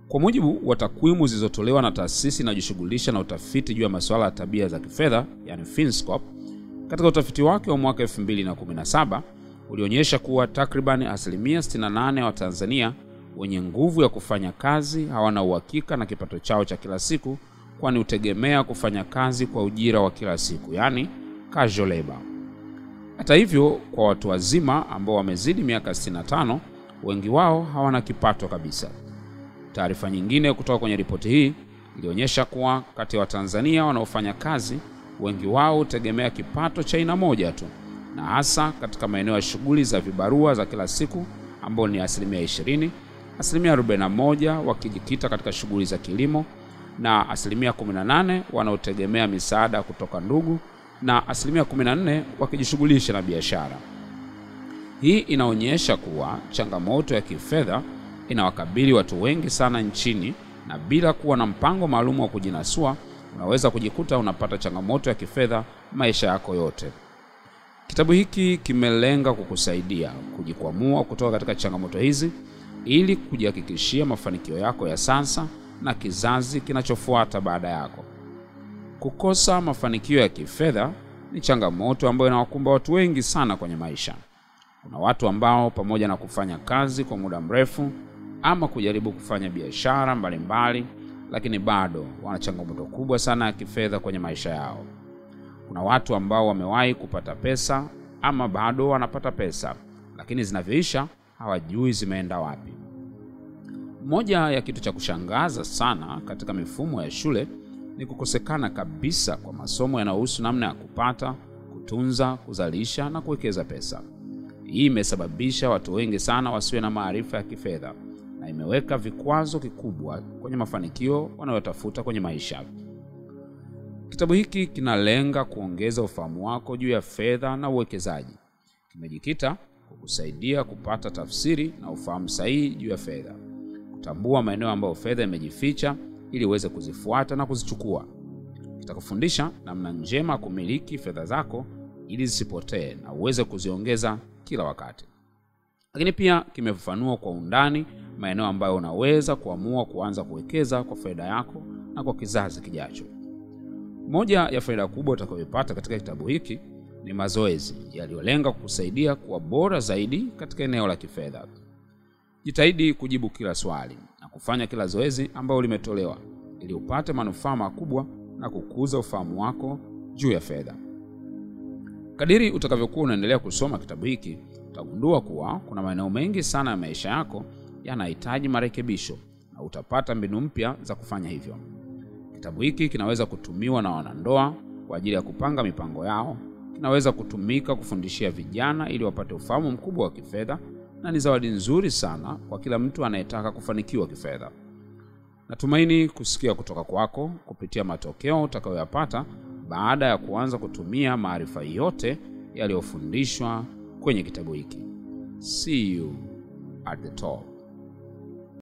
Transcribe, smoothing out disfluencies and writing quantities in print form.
Kwa mujibu wa takwimu zilizotolewa na taasisi inayojishughulisha na utafiti juu ya masuala ya tabia za kifedha, yani Finscope, katika utafiti wake wa mwaka 2017 ulionyesha kuwa takriban 68% ya Watanzania wenye nguvu ya kufanya kazi hawana uhakika na kipato chao cha kila siku, kwani hutegemea kufanya kazi kwa ujira wa kila siku, yani casual labor. Hata hivyo, kwa watu wazima ambao wamezidi miaka 65, wengi wao hawana kipato kabisa. Taarifa nyingine kutoka kwenye ripoti hii ilionyesha kuwa kati ya Watanzania wanaofanya kazi, wengi wao hutegemea kipato cha aina moja tu, na hasa katika maeneo ya shughuli za vibarua za kila siku ambao ni 20%, 41% wakijikita katika shughuli za kilimo, na 18% wanaotegemea misaada kutoka ndugu, na 14% wakijishughulisha na biashara. Hii inaonyesha kuwa changamoto ya kifedha inawakabili watu wengi sana nchini, na bila kuwa na mpango maalum wa kujinasua, unaweza kujikuta unapata changamoto ya kifedha maisha yako yote. Kitabu hiki kimelenga kukusaidia kujikwamua kutoka katika changamoto hizi ili kujihakikishia mafanikio yako ya sasa na kizazi kinachofuata baada yako. Kukosa mafanikio ya kifedha ni changamoto ambayo inawakumba watu wengi sana kwenye maisha. Kuna watu ambao pamoja na kufanya kazi kwa muda mrefu ama kujaribu kufanya biashara mbalimbali, lakini bado wana changamoto kubwa sana ya kifedha kwenye maisha yao. Kuna watu ambao wamewahi kupata pesa ama bado wanapata pesa, lakini zinavyoisha hawajui zimeenda wapi. Moja ya kitu cha kushangaza sana katika mifumo ya shule ni kukosekana kabisa kwa masomo yanayohusu namna ya kupata, kutunza, kuzalisha na kuwekeza pesa. Hii imesababisha watu wengi sana wasiwe na maarifa ya kifedha, na imeweka vikwazo kikubwa kwenye mafanikio wanayotafuta kwenye maisha. Kitabu hiki kinalenga kuongeza ufahamu wako juu ya fedha na uwekezaji. Kimejikita kukusaidia kupata tafsiri na ufahamu sahihi juu ya fedha, kutambua maeneo ambayo fedha imejificha ili uweze kuzifuata na kuzichukua. Kitakufundisha namna njema ya kumiliki fedha zako ili zisipotee na uweze kuziongeza kila wakati. Lakini pia kimefafanua kwa undani maeneo ambayo unaweza kuamua kuanza kuwekeza kwa faida yako na kwa kizazi kijacho. Moja ya faida kubwa utakayopata katika kitabu hiki ni mazoezi yaliyolenga kukusaidia kuwa bora zaidi katika eneo la kifedha. Jitahidi kujibu kila swali na kufanya kila zoezi ambalo limetolewa ili upate manufaa makubwa na kukuza ufahamu wako juu ya fedha. Kadiri utakavyokuwa unaendelea kusoma kitabu hiki, utagundua kuwa kuna maeneo mengi sana ya maisha yako yanahitaji marekebisho, na utapata mbinu mpya za kufanya hivyo. Kitabu hiki kinaweza kutumiwa na wanandoa kwa ajili ya kupanga mipango yao, kinaweza kutumika kufundishia vijana ili wapate ufahamu mkubwa wa kifedha, na ni zawadi nzuri sana kwa kila mtu anayetaka kufanikiwa kifedha. Natumaini kusikia kutoka kwako kupitia matokeo utakayoyapata baada ya kuanza kutumia maarifa yote yaliyofundishwa kwenye kitabu hiki. See you at the top.